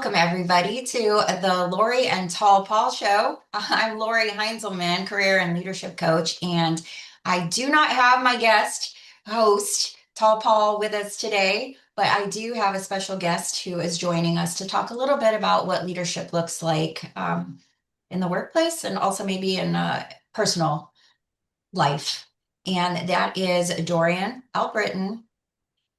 welcome everybody to the Lori and Tall Paul Show. I'm Lori Heinzelman, career and leadership coach, and I do not have my guest host, Tall Paul, with us today, but I do have a special guest who is joining us to talk a little bit about what leadership looks like in the workplace and also maybe in personal life. And that is Dorian Albritton.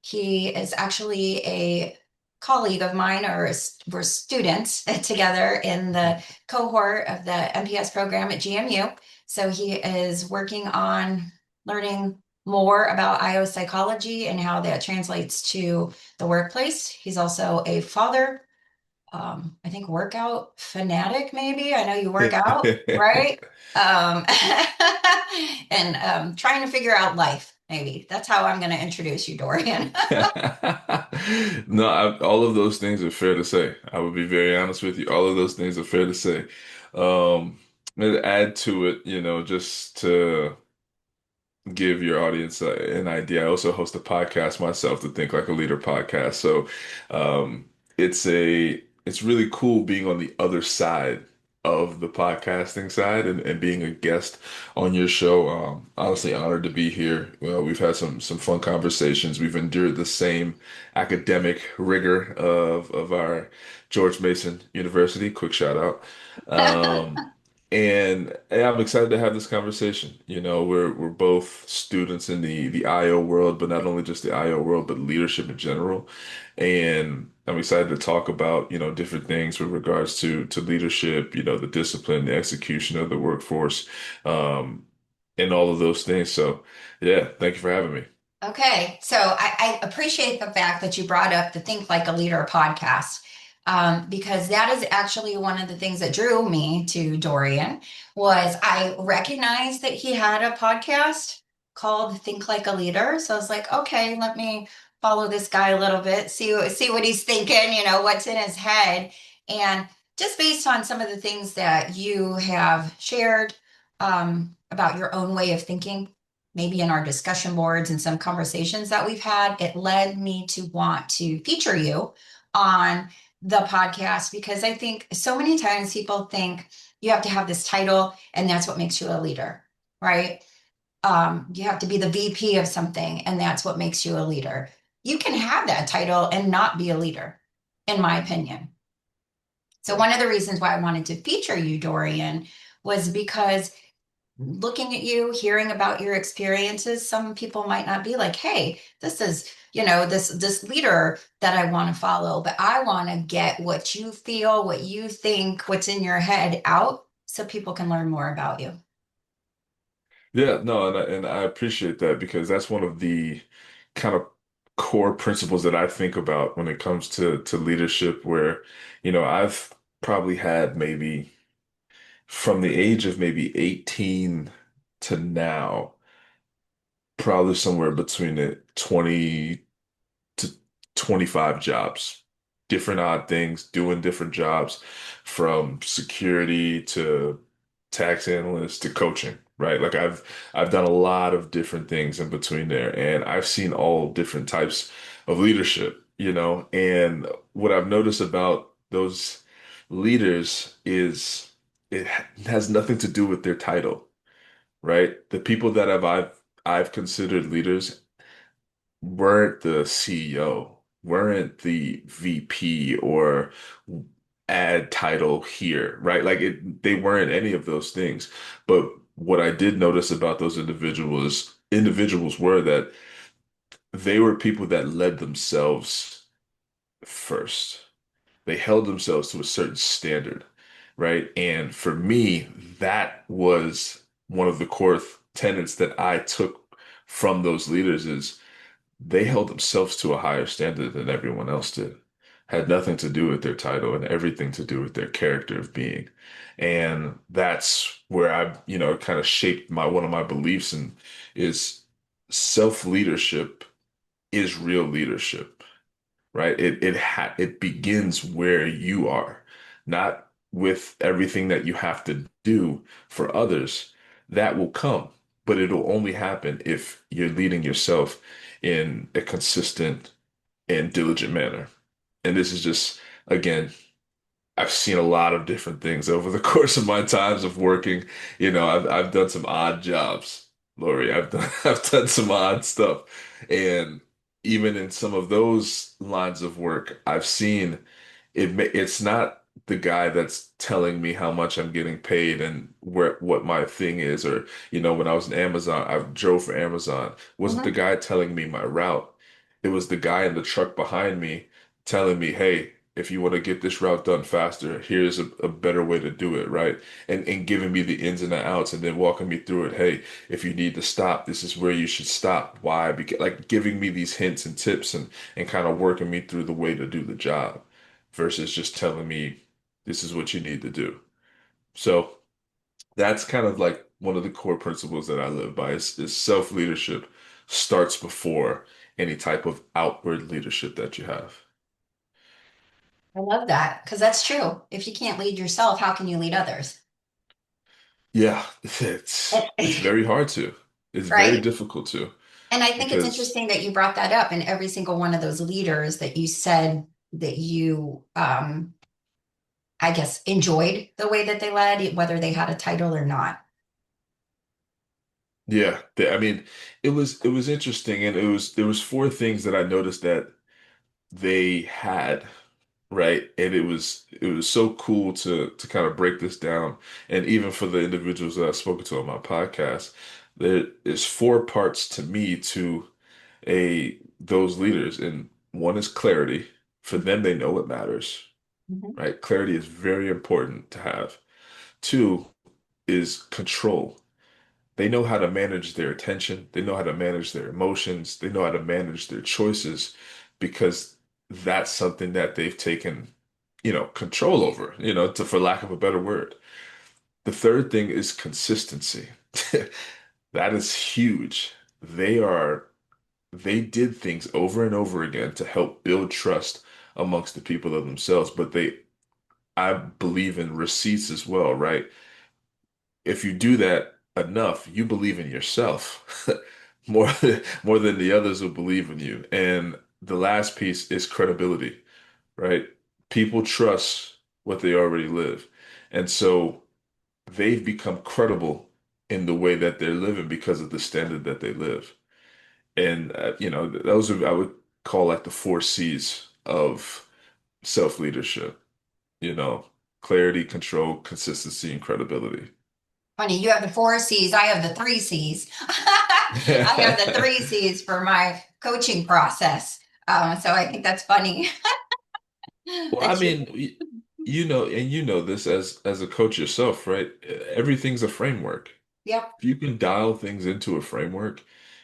He is actually a colleague of mine, or we're students together in the cohort of the MPS program at GMU. So he is working on learning more about IO psychology and how that translates to the workplace. He's also a father, I think workout fanatic, maybe. I know you work out, right? Um, and trying to figure out life, maybe. That's how I'm going to introduce you, Dorian. No, all of those things are fair to say. I would be very honest with you. All of those things are fair to say. And to add to it, just to give your audience an idea, I also host a podcast myself, the Think Like a Leader podcast. So, it's really cool being on the other side of the podcasting side and being a guest on your show. Honestly, honored to be here. Well, we've had some fun conversations. We've endured the same academic rigor of our George Mason University. Quick shout out. And I'm excited to have this conversation. We're both students in the IO world, but not only just the IO world, but leadership in general. And I'm excited to talk about, different things with regards to leadership, the discipline, the execution of the workforce, and all of those things. So yeah, thank you for having me. Okay, so I appreciate the fact that you brought up the Think Like a Leader podcast, because that is actually one of the things that drew me to Dorian. Was I recognized that he had a podcast called Think Like a Leader. So I was like, okay, let me follow this guy a little bit, see what he's thinking, what's in his head. And just based on some of the things that you have shared about your own way of thinking, maybe in our discussion boards and some conversations that we've had, it led me to want to feature you on the podcast because I think so many times people think you have to have this title and that's what makes you a leader, right? You have to be the VP of something and that's what makes you a leader. You can have that title and not be a leader, in my opinion. So, one of the reasons why I wanted to feature you, Dorian, was because looking at you, hearing about your experiences, some people might not be like, hey, this is, this leader that I want to follow, but I want to get what you feel, what you think, what's in your head out so people can learn more about you. Yeah, no, and I appreciate that because that's one of the kind of core principles that I think about when it comes to leadership, where, I've probably had maybe from the age of maybe 18 to now, probably somewhere between the 20 to 25 jobs, different odd things, doing different jobs from security to tax analyst to coaching, right? Like I've done a lot of different things in between there and I've seen all different types of leadership, and what I've noticed about those leaders is has nothing to do with their title, right? The people that I've considered leaders weren't the CEO, weren't the VP or add title here, right? Like they weren't any of those things. But what I did notice about those individuals were that they were people that led themselves first. They held themselves to a certain standard, right? And for me, that was one of the core tenets that I took from those leaders is they held themselves to a higher standard than everyone else did. Had nothing to do with their title and everything to do with their character of being. And that's where I, kind of shaped my one of my beliefs and is self-leadership is real leadership, right? It begins where you are, not with everything that you have to do for others. That will come, but it'll only happen if you're leading yourself in a consistent and diligent manner. And this is just, again, I've seen a lot of different things over the course of my times of working. I've done some odd jobs, Lori. I've done I've done some odd stuff. And even in some of those lines of work, I've seen it's not the guy that's telling me how much I'm getting paid and where what my thing is, or when I was in Amazon, I drove for Amazon. It wasn't the Mhm. guy telling me my route. It was the guy in the truck behind me telling me, hey, if you want to get this route done faster, here's a better way to do it, right? And giving me the ins and the outs and then walking me through it. Hey, if you need to stop, this is where you should stop. Why? Because like giving me these hints and tips and kind of working me through the way to do the job versus just telling me this is what you need to do. So that's kind of like one of the core principles that I live by is self-leadership starts before any type of outward leadership that you have. I love that because that's true. If you can't lead yourself, how can you lead others? Yeah, it's very hard to. It's very Right? difficult to And I think it's because interesting that you brought that up in every single one of those leaders that you said that you, I guess, enjoyed the way that they led, whether they had a title or not. yeah, I mean, it was interesting and there was four things that I noticed that they had, right? And it was so cool to kind of break this down. And even for the individuals that I've spoken to on my podcast, there is four parts to me to a those leaders. And one is clarity. For them, they know what matters, Mhm. right? Clarity is very important to have. Two is control. They know how to manage their attention, they know how to manage their emotions, they know how to manage their choices because that's something that they've taken, control over, for lack of a better word. The third thing is consistency. That is huge. They are they did things over and over again to help build trust amongst the people of themselves, but I believe in receipts as well, right? If you do that enough, you believe in yourself more more than the others will believe in you. And the last piece is credibility, right? People trust what they already live. And so they've become credible in the way that they're living because of the standard that they live. And those are I would call like the four C's of self-leadership, you know, clarity, control, consistency, and credibility. Funny, you have the four C's, I have the three C's. I have the three C's for my coaching process. So I think that's funny Well, I that you, mean, and you know this as a coach yourself, right? Everything's a framework. yep. If you can dial things into a framework,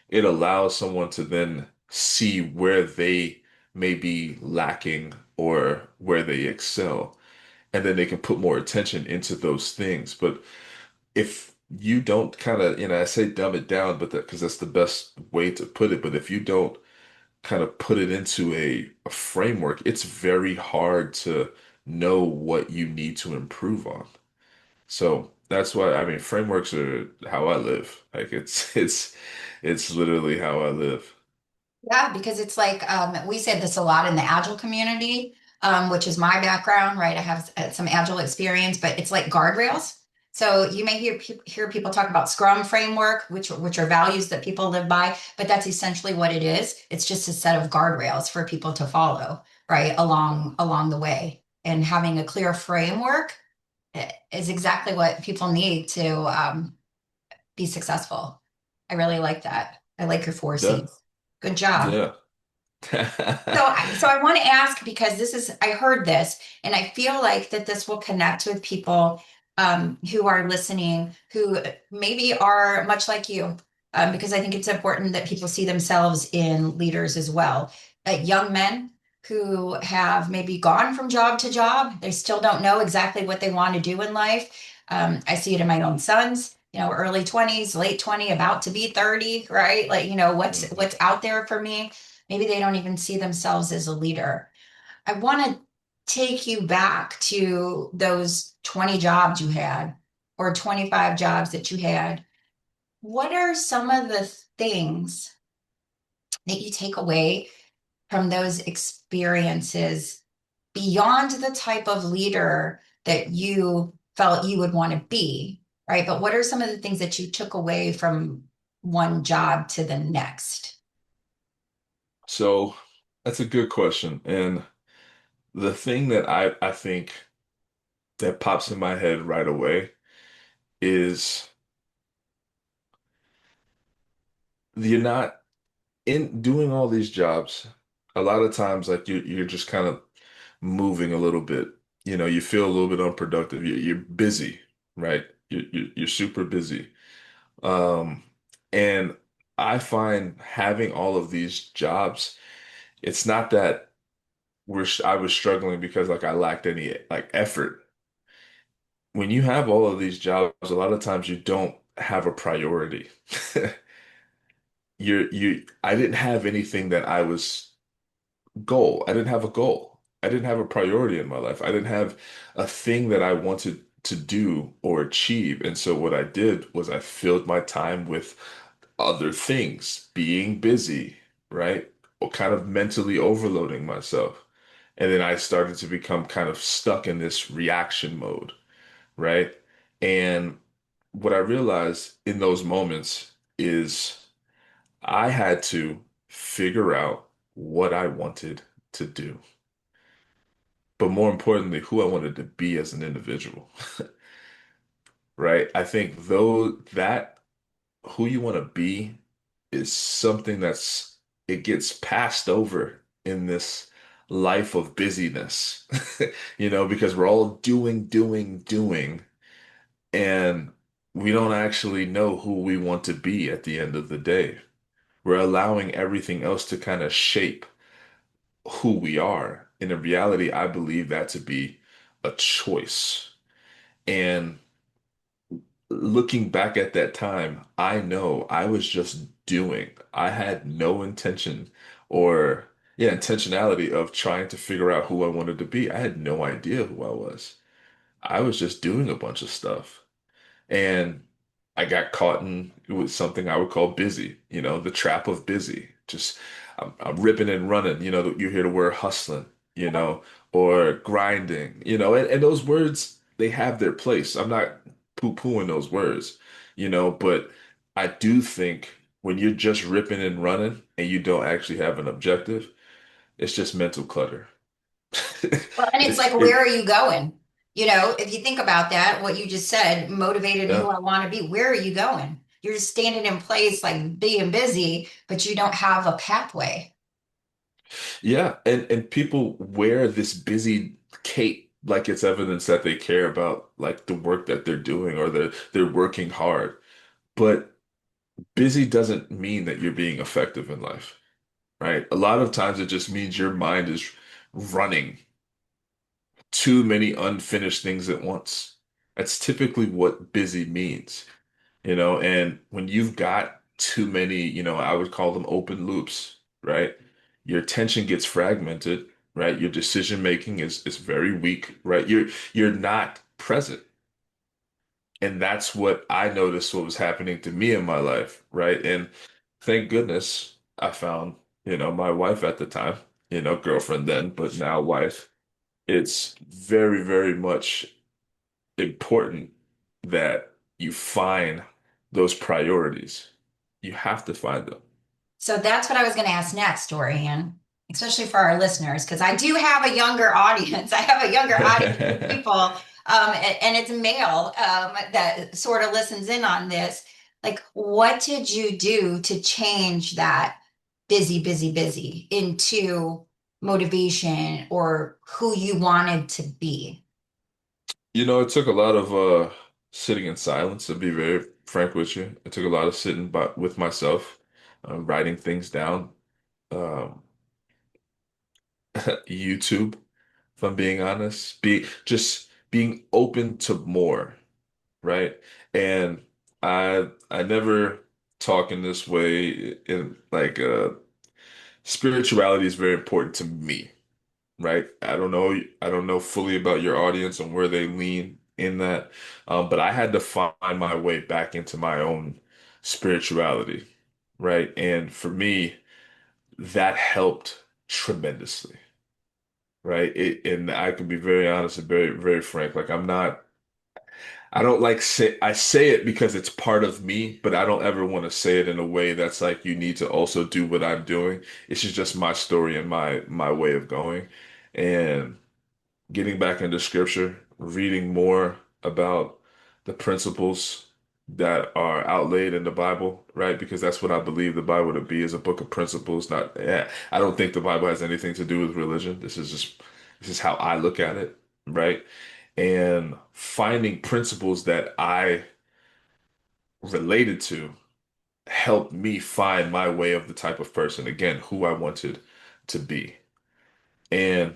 it allows someone to then see where they may be lacking or where they excel, and then they can put more attention into those things. But if you don't kind of, I say dumb it down, but because that's the best way to put it. But if you don't kind of put it into a framework, it's very hard to know what you need to improve on. So that's why I mean frameworks are how I live. Like it's literally how I live. Yeah, because it's like we said this a lot in the Agile community, which is my background, right? I have some Agile experience, but it's like guardrails. So you may hear people talk about Scrum framework, which are values that people live by, but that's essentially what it is. It's just a set of guardrails for people to follow, right, along the way. And having a clear framework is exactly what people need to be successful. I really like that. I like your four Yeah, C's. Good job. yeah. So I want to ask because I heard this and I feel like that this will connect with people who are listening who maybe are much like you, because I think it's important that people see themselves in leaders as well. Young men who have maybe gone from job to job, they still don't know exactly what they want to do in life. I see it in my own sons. Early 20s, late 20, about to be 30, right? Like, Mhm. what's out there for me. Maybe they don't even see themselves as a leader. I want to take you back to those 20 jobs you had or 25 jobs that you had. What are some of the things that you take away from those experiences beyond the type of leader that you felt you would want to be, right? But what are some of the things that you took away from one job to the next? So that's a good question. And the thing that I think that pops in my head right away is you're not in doing all these jobs. A lot of times, like you're just kind of moving a little bit. You know, you feel a little bit unproductive. You're busy, right? You're super busy. Um, and I find having all of these jobs, it's not that I was struggling because like I lacked any like effort. When you have all of these jobs, a lot of times you don't have a priority. I didn't have anything that I was goal. I didn't have a goal. I didn't have a priority in my life. I didn't have a thing that I wanted to do or achieve. And so what I did was I filled my time with other things, being busy, right? Or kind of mentally overloading myself. And then I started to become kind of stuck in this reaction mode, right? And what I realized in those moments is I had to figure out what I wanted to do, but more importantly, who I wanted to be as an individual, right? I think though that who you want to be is something it gets passed over in this life of busyness, because we're all doing, and we don't actually know who we want to be at the end of the day. We're allowing everything else to kind of shape who we are. And in reality, I believe that to be a choice. And looking back at that time, I know I was just doing. I had no intention or, yeah, intentionality of trying to figure out who I wanted to be. I had no idea who I was. I was just doing a bunch of stuff. And I got caught in it was something I would call busy, the trap of busy. Just I'm ripping and running, you hear the word hustling, or grinding, and those words, they have their place. I'm not poo-pooing those words, but I do think when you're just ripping and running and you don't actually have an objective, it's just mental clutter. Well, and it's It, like, where it, are you going? If you think about that, what you just said, motivated and who yeah. I want to be, where are you going? You're just standing in place, like being busy, but you don't have a pathway. Yeah, and people wear this busy cape like it's evidence that they care about like the work that they're doing or they're working hard. But busy doesn't mean that you're being effective in life, right? A lot of times it just means your mind is running too many unfinished things at once. That's typically what busy means, and when you've got too many, I would call them open loops, right? Your attention gets fragmented, right? Your decision making is very weak, right? You're not present. And that's what I noticed what was happening to me in my life, right? And thank goodness I found, my wife at the time, girlfriend then, but now wife. It's very, very much important that you find those priorities. You have to find them. So that's what I was going to ask next, Dorian, especially for our listeners, because I do have a younger audience. I have a younger audience of people, and it's male, that sort of listens in on this. Like, what did you do to change that busy, busy, busy into motivation or who you wanted to be? It took a lot of sitting in silence, to be very frank with you. It took a lot of sitting with myself, writing things down, um, YouTube, if I'm being honest, just being open to more, right? And I never talk in this way in like spirituality is very important to me, right? I don't know fully about your audience and where they lean in that, but I had to find my way back into my own spirituality, right? And for me, that helped tremendously. right? And I can be very honest and very, very frank. Like I don't like I say it because it's part of me, but I don't ever want to say it in a way that's like you need to also do what I'm doing. It's just my story and my way of going. And getting back into scripture, reading more about the principles that are outlaid in the Bible, right? Because that's what I believe the Bible to be is a book of principles. Not, I don't think the Bible has anything to do with religion. This is how I look at it, right? And finding principles that I related to helped me find my way of the type of person, again, who I wanted to be. And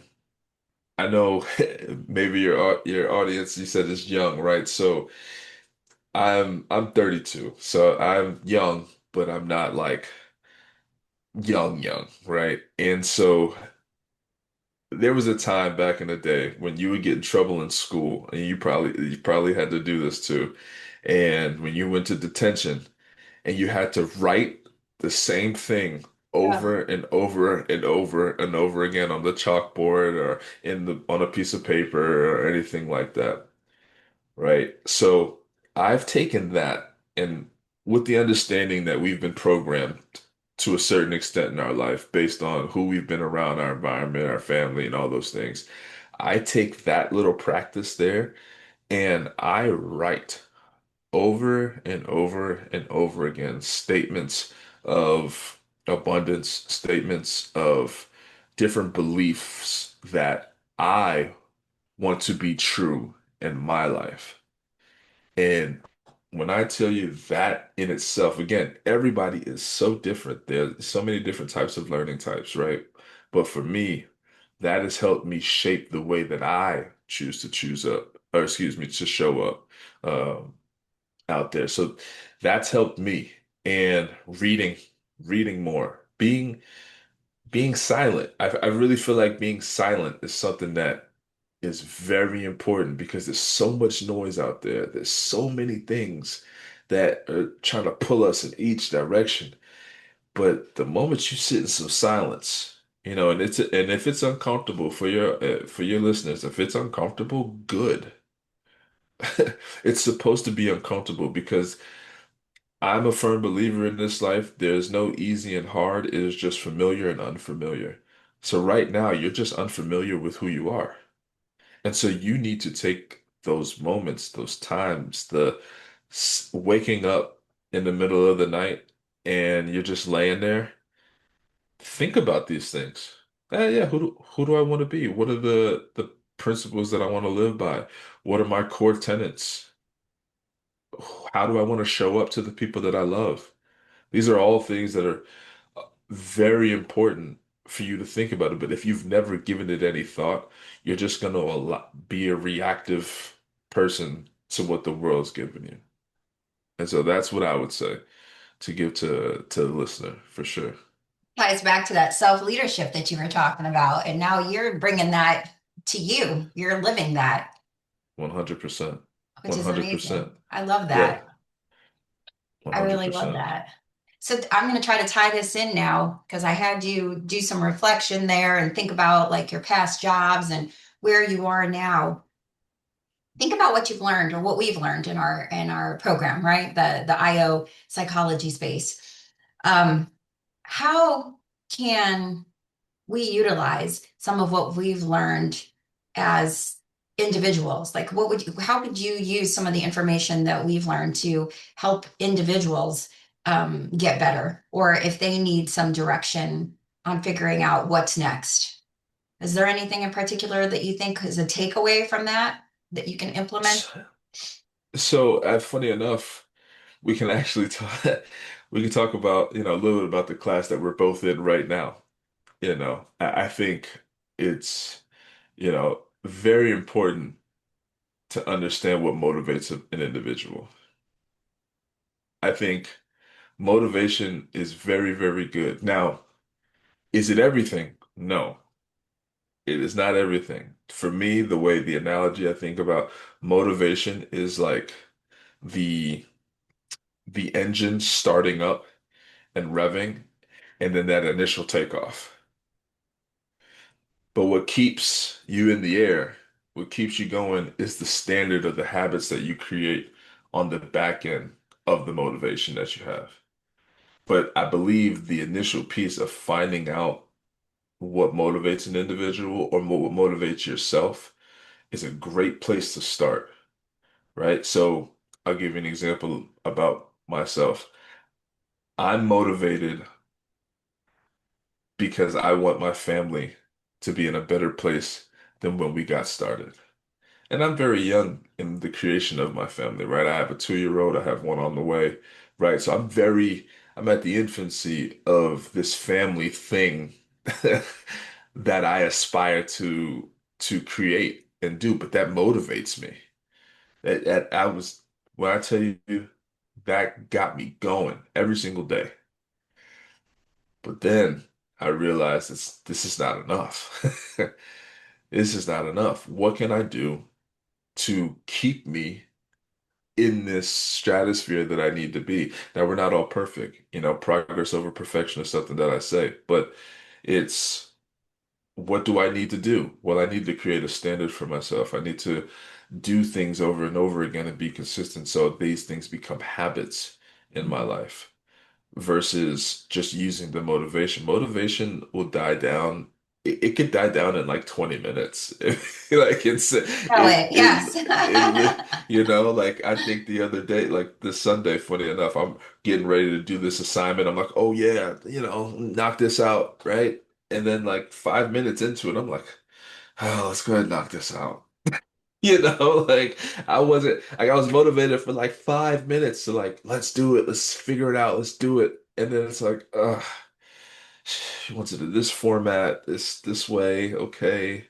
I know maybe your audience you said is young, right? So I'm 32. So I'm young, but I'm not like young, right? And so there was a time back in the day when you would get in trouble in school, and you probably had to do this too. And when you went to detention and you had to write the same thing Yeah. over and over and over and over again on the chalkboard or in the on a piece of paper or anything like that. Right. So I've taken that and with the understanding that we've been programmed to a certain extent in our life based on who we've been around, our environment, our family, and all those things. I take that little practice there and I write over and over and over again statements of abundance, statements of different beliefs that I want to be true in my life. And when I tell you that in itself, again, everybody is so different. There's so many different types of learning types, right? But for me, that has helped me shape the way that I choose to choose up, or excuse me, to show up out there. So that's helped me. And reading more, being silent. I really feel like being silent is something that is very important because there's so much noise out there. There's so many things that are trying to pull us in each direction. But the moment you sit in some silence, and if it's uncomfortable for your listeners, if it's uncomfortable, good. It's supposed to be uncomfortable because I'm a firm believer in this life. There's no easy and hard. It is just familiar and unfamiliar. So right now, you're just unfamiliar with who you are. And so you need to take those moments, those times, the waking up in the middle of the night and you're just laying there. Think about these things. Yeah, who do I want to be? What are the principles that I want to live by? What are my core tenets? How do I want to show up to the people that I love? These are all things that are very important for you to think about it. But if you've never given it any thought, you're just going to be a reactive person to what the world's giving you. And so that's what I would say to give to the listener for sure. Ties back to that self-leadership that you were talking about. And now you're bringing that to you. You're living that, 100%. which is amazing. 100%. I love Yeah, that. I really love 100%. that. So I'm going to try to tie this in now because I had you do some reflection there and think about like your past jobs and where you are now. Think about what you've learned or what we've learned in our program, right? The IO psychology space. Um, how can we utilize some of what we've learned as individuals? Like how would you use some of the information that we've learned to help individuals get better, or if they need some direction on figuring out what's next? Is there anything in particular that you think is a takeaway from that you can implement? So, funny enough, we can actually talk, we can talk about, a little bit about the class that we're both in right now. I think it's, very important to understand what motivates an individual. I think motivation is very, very good. Now, is it everything? No, it is not everything. For me, the analogy I think about motivation is like the the engine starting up and revving, and then that initial takeoff. But what keeps you in the air, what keeps you going is the standard of the habits that you create on the back end of the motivation that you have. But I believe the initial piece of finding out what motivates an individual or what motivates yourself is a great place to start, right? So I'll give you an example about myself. I'm motivated because I want my family to be in a better place than when we got started. And I'm very young in the creation of my family, right? I have a 2-year-old, I have one on the way, right? So I'm at the infancy of this family thing that I aspire to create and do, but that motivates me. I was, when I tell you, that got me going every single day. But then I realized this is not enough. This is not enough. What can I do to keep me in this stratosphere that I need to be? Now, we're not all perfect. Progress over perfection is something that I say, but it's what do I need to do? Well, I need to create a standard for myself. I need to do things over and over again and be consistent so these things become habits in my life versus just using the motivation. Motivation will die down. It could die down in like 20 minutes. Like Tell it, yes. like I think the other day, like this Sunday, funny enough, I'm getting ready to do this assignment. I'm like, oh yeah, knock this out, right? And then like 5 minutes into it, I'm like, oh, let's go ahead and knock this out. Like I was motivated for like 5 minutes to like, let's do it, let's figure it out, let's do it. And then it's like, she wants it in this format, this way, okay.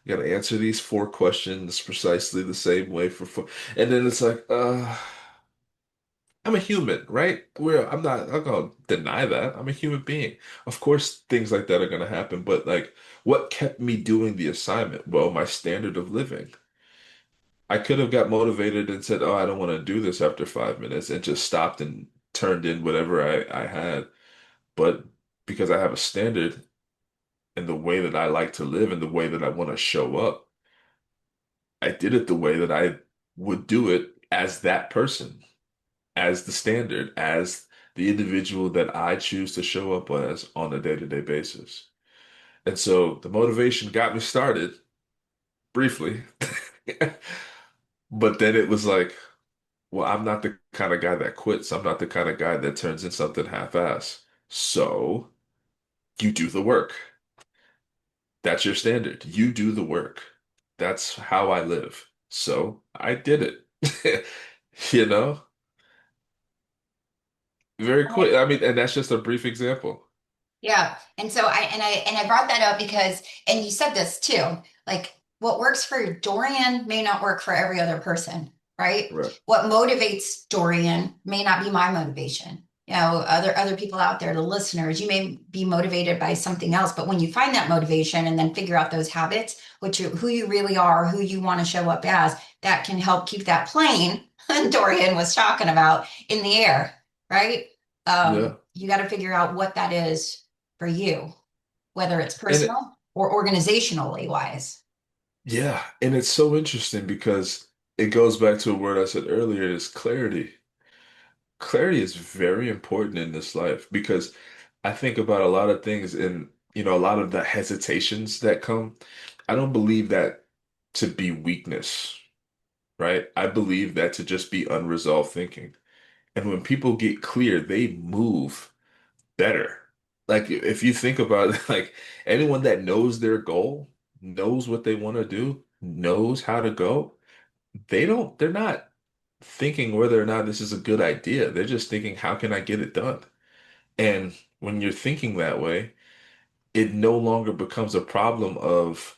You gotta answer these 4 questions precisely the same way for four. And then it's like, I'm a human, right? I'm not gonna deny that. I'm a human being. Of course, things like that are gonna happen, but like, what kept me doing the assignment? Well, my standard of living. I could have got motivated and said, "Oh, I don't want to do this after 5 minutes," and just stopped and turned in whatever I had. But because I have a standard in the way that I like to live and the way that I want to show up, I did it the way that I would do it as that person, as the standard, as the individual that I choose to show up as on a day-to-day basis. And so the motivation got me started briefly, but then it was like, well, I'm not the kind of guy that quits. I'm not the kind of guy that turns in something half-ass. So you do the work. That's your standard. You do the work. That's how I live. So I did it. You know, very quick. I mean, and that's just a brief example. Yeah. And so I brought that up because, and you said this too, like what works for Dorian may not work for every other person, right? Right. What motivates Dorian may not be my motivation. Other people out there, the listeners, you may be motivated by something else, but when you find that motivation and then figure out those habits, who you really are, who you want to show up as, that can help keep that plane Dorian was talking about in the air, right? Yeah. You got to figure out what that is for you, whether it's And it, personal or organizationally wise. yeah, and it's so interesting because it goes back to a word I said earlier is clarity. Clarity is very important in this life because I think about a lot of things and a lot of the hesitations that come. I don't believe that to be weakness, right? I believe that to just be unresolved thinking. And when people get clear, they move better. Like if you think about it, like anyone that knows their goal, knows what they want to do, knows how to go, they're not thinking whether or not this is a good idea. They're just thinking, how can I get it done? And when you're thinking that way, it no longer becomes a problem of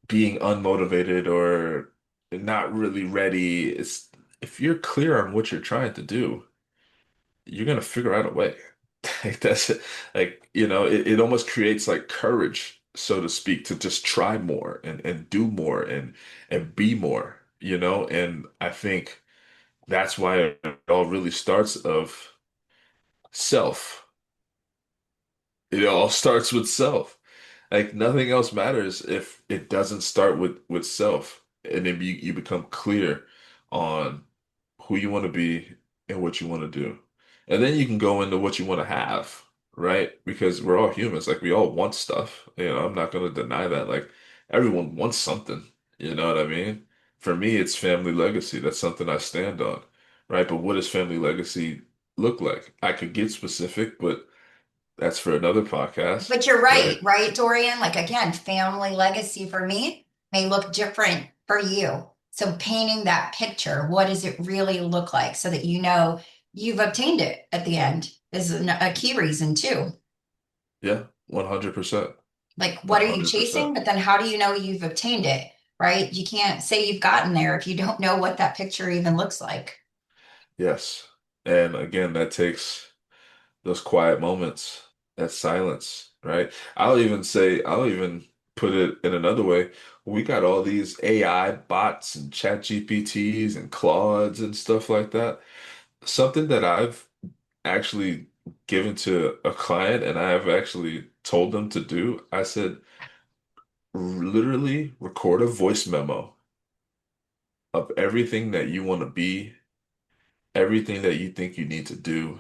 being unmotivated or not really ready. It's if you're clear on what you're trying to do, you're gonna figure out a way. Like that's it. Like, it almost creates like courage, so to speak, to just try more and do more and be more, And I think that's why it all really starts of self. It all starts with self. Like nothing else matters if it doesn't start with self, and then you become clear on who you want to be and what you want to do. And then you can go into what you want to have, right? Because we're all humans, like we all want stuff. I'm not going to deny that. Like everyone wants something, you know what I mean? For me, it's family legacy. That's something I stand on, right? But what does family legacy look like? I could get specific, but that's for another podcast, But you're right? right, Dorian? Like again, family legacy for me may look different for you. So painting that picture, what does it really look like so that you know you've obtained it at the end is a key reason too. Yeah, 100%. Like, what are you chasing? 100%. But then how do you know you've obtained it, right? You can't say you've gotten there if you don't know what that picture even looks like. Yes. And again, that takes those quiet moments, that silence, right? I'll even put it in another way. We got all these AI bots and chat GPTs and Claudes and stuff like that. Something that I've actually given to a client and I have actually told them to do, I said, literally record a voice memo of everything that you want to be, everything that you think you need to do,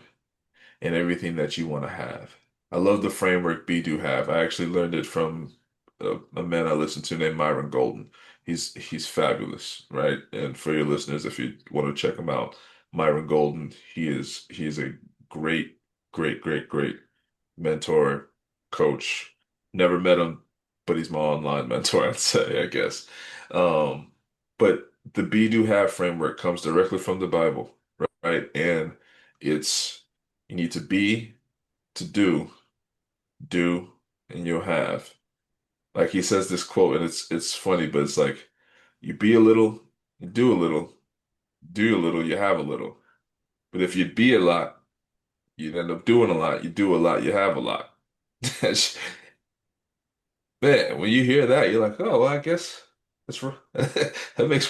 and everything that you want to have. I love the framework Be Do Have. I actually learned it from a man I listen to named Myron Golden. He's fabulous, right? And for your listeners, if you want to check him out, Myron Golden, he is a great, great mentor, coach. Never met him, but he's my online mentor, I'd say, I guess. Um, but the Be Do Have framework comes directly from the Bible, right? And it's you need to be to do, and you'll have. Like he says this quote, and it's funny, but it's like you be a little, you do a little, you have a little. But if you be a lot, you end up doing a lot. You do a lot, you have a lot. Man, when you hear that, you're like, oh, well, I guess it makes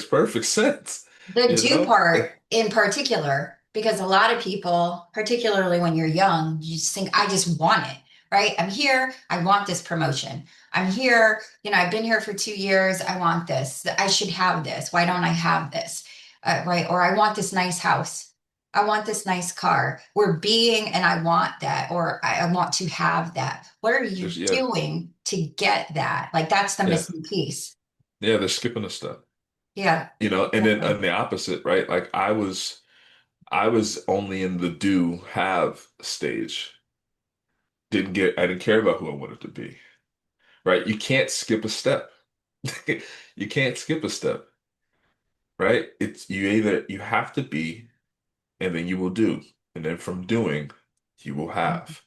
perfect sense, The you do know? part in particular, because a lot of people, particularly when you're young, you just think, I just want it, right? I'm here. I want this promotion. I'm here. I've been here for 2 years. I want this. I should have this. Why don't I have this? Right. Or I want this nice house. I want this nice car. We're being, and I want that, or I want to have that. What are you Just yeah, doing to get that? Like, that's the yeah, missing piece. yeah. They're skipping a step, Yeah, and then exactly. on the opposite, right? Like I was only in the do have stage. I didn't care about who I wanted to be, right? You can't skip a step. You can't skip a step, right? It's you have to be, and then you will do, and then from doing, you will have.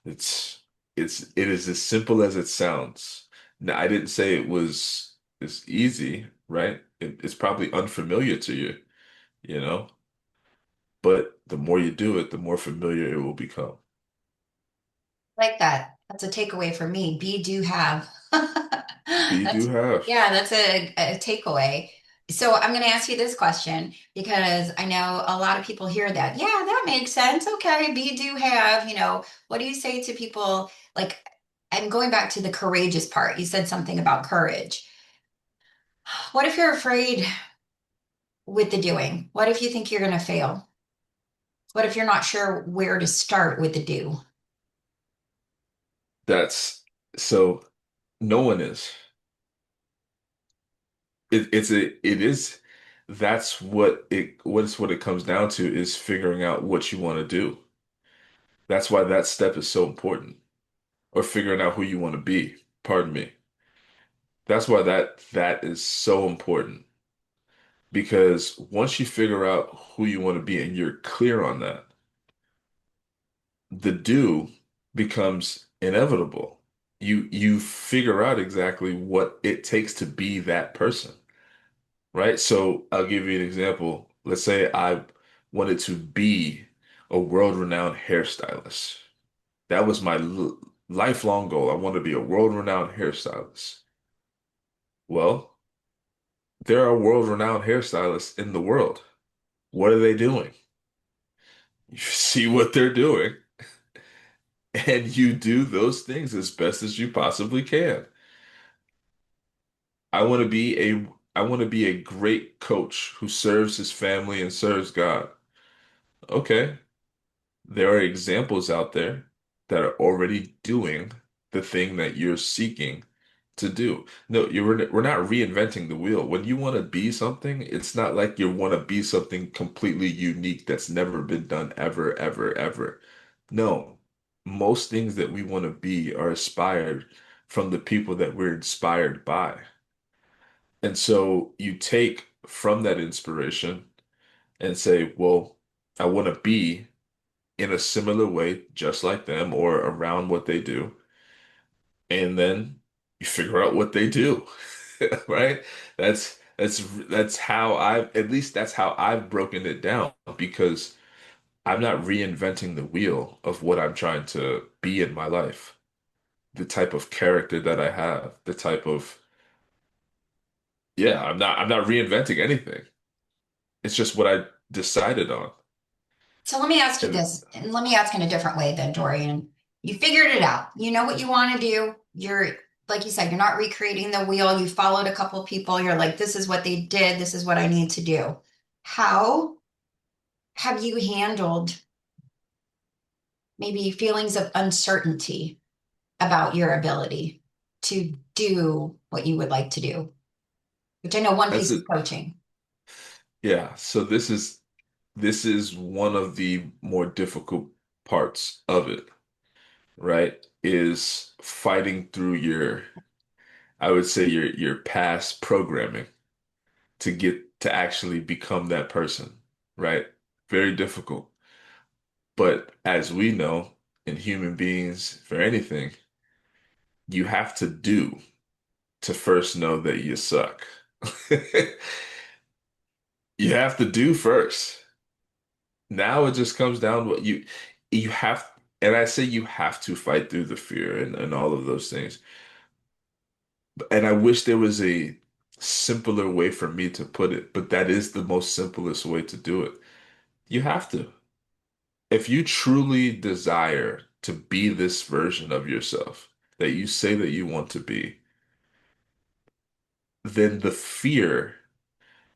It's it is as simple as it sounds. Now, I didn't say it was it's easy, right? It's probably unfamiliar to you, you know, but the more you do it, the more familiar it will become. Like that. That's a takeaway for me. Be do have. Be do That's have. yeah, that's a takeaway. So I'm going to ask you this question because I know a lot of people hear that. Yeah, that makes sense. Okay, be do have, what do you say to people like I'm going back to the courageous part. You said something about courage. What if you're afraid with the doing? What if you think you're going to fail? What if you're not sure where to start with the do? That's so no one is. It is what it comes down to is figuring out what you want to do. That's why that step is so important. Or figuring out who you want to be. Pardon me. That's why that is so important. Because once you figure out who you want to be and you're clear on that, the do becomes inevitable. You figure out exactly what it takes to be that person, right? So I'll give you an example. Let's say I wanted to be a world-renowned hairstylist. That was my lifelong goal. I want to be a world-renowned hairstylist. Well, there are world-renowned hairstylists in the world. What are they doing? You see what they're doing. and you do those things as best as you possibly can. I want to be a I want to be a great coach who serves his family and serves God. Okay, there are examples out there that are already doing the thing that you're seeking to do. No, we're not reinventing the wheel. When you want to be something, it's not like you want to be something completely unique that's never been done ever, ever, ever. No, most things that we want to be are inspired from the people that we're inspired by. And so you take from that inspiration and say, well, I want to be in a similar way, just like them or around what they do. And then you figure out what they do, right? That's how at least that's how I've broken it down because I'm not reinventing the wheel of what I'm trying to be in my life, the type of character that I have, the type of, yeah, I'm not reinventing anything. It's just what I decided on. So let me ask you And this, and let me ask in a different way then, Dorian. You figured it out. You know what you want to do. You're, like you said, you're not recreating the wheel. You followed a couple of people. You're like, this is what they did. This is what I need to do. How have you handled maybe feelings of uncertainty about your ability to do what you would like to do? Which I know one that's piece is it. coaching. Yeah, so this is one of the more difficult parts of it, right? Is fighting through I would say your past programming to get to actually become that person, right? Very difficult. But as we know, in human beings, for anything, you have to do to first know that you suck. You have to do first. Now it just comes down to what you have, and I say you have to fight through the fear and all of those things. And I wish there was a simpler way for me to put it, but that is the most simplest way to do it. You have to. If you truly desire to be this version of yourself that you say that you want to be, then the fear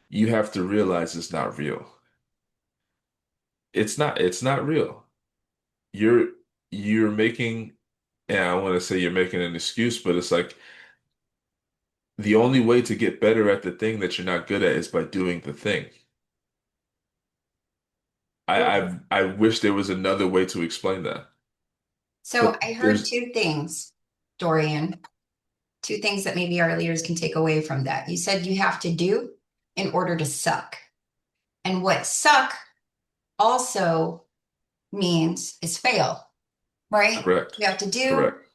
you have to realize is not real. It's not real. You're you're making, and I want to say you're making an excuse, but it's like the only way to get better at the thing that you're not good at is by doing the thing. I wish there was another way to explain that. So But I heard there's two things, Dorian, two things that maybe our leaders can take away from that. You said you have to do in order to suck. And what suck also means is fail, right? correct. You have to do Correct.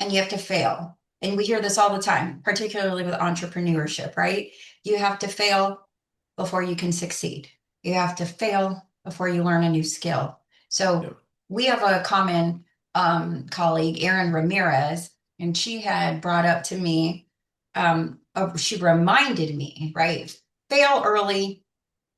and you have to fail. And we hear this all the time, particularly with entrepreneurship, right? You have to fail before you can succeed. You have to fail before you learn a new skill. So Yeah. we have a common colleague, Erin Ramirez, and she had brought up to me, she reminded me, right? Fail early,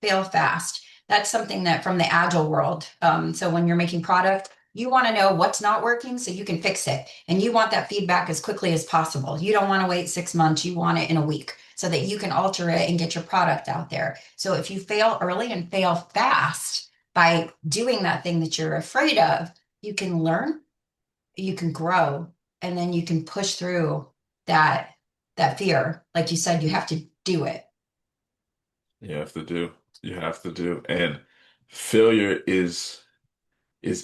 fail fast. That's something that from the agile world. So when you're making product, you want to know what's not working so you can fix it. And you want that feedback as quickly as possible. You don't want to wait 6 months. You want it in a week so that you can alter it and get your product out there. So if you fail early and fail fast by doing that thing that you're afraid of, you can learn, you can grow, and then you can push through that that fear. Like you said, you have to do it. You have to do. You have to do. And failure is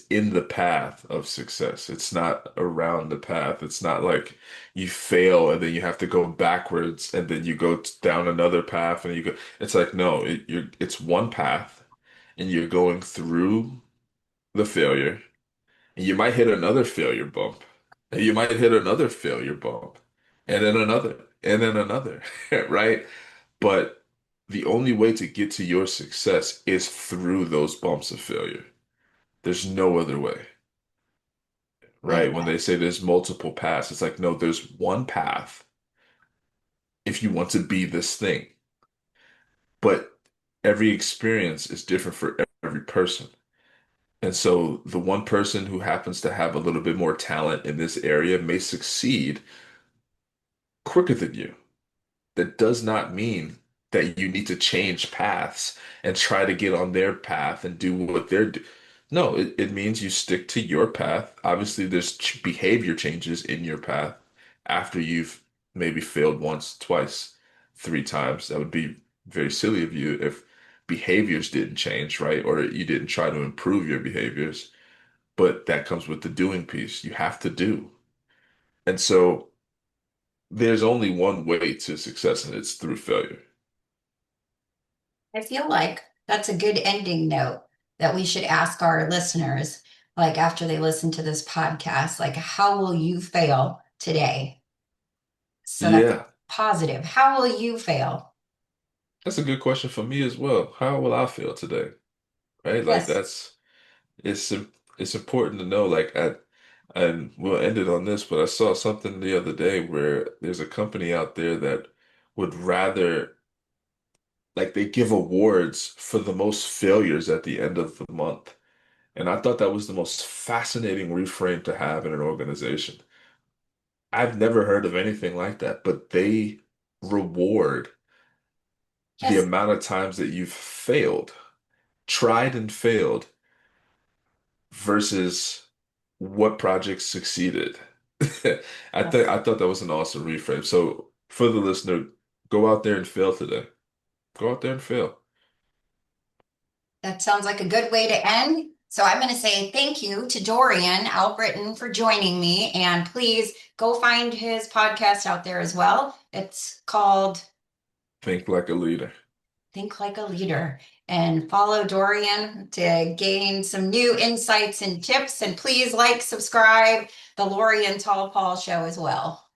in the path of success. It's not around the path. It's not like you fail and then you have to go backwards and then you go down another path and you go. It's like no, it's one path and you're going through the failure. And you might hit another failure bump. And you might hit another failure bump. And then another. And then another. Right? But the only way to get to your success is through those bumps of failure. There's no other way. Like Right? When they say there's multiple paths, it's like, no, there's one path if you want to be this thing. But every experience is different for every person. And so the one person who happens to have a little bit more talent in this area may succeed quicker than you. That does not mean that you need to change paths and try to get on their path and do what they're doing. No, it means you stick to your path. Obviously, there's behavior changes in your path after you've maybe failed once, twice, three times. That would be very silly of you if behaviors didn't change, right? Or you didn't try to improve your behaviors. But that comes with the doing piece. You have to do. And so there's only one way to success, and it's through failure. I feel like that's a good ending note that we should ask our listeners, like after they listen to this podcast, like, how will you fail today? So that's Yeah, positive. How will you fail? that's a good question for me as well. How will I feel today? Right? Like Yes. it's important to know. And we'll end it on this, but I saw something the other day where there's a company out there that would rather like they give awards for the most failures at the end of the month. And I thought that was the most fascinating reframe to have in an organization. I've never heard of anything like that, but they reward the Yes. amount of times that you've failed, tried and failed, versus what projects succeeded. Yes. I thought that was an awesome reframe. So for the listener, go out there and fail today. Go out there and fail. That sounds like a good way to end. So I'm going to say thank you to Dorian Albritton for joining me. And please go find his podcast out there as well. It's called Think like a leader. Think Like a Leader. And follow Dorian to gain some new insights and tips. And please like, subscribe the Lori and Tall Paul show as well.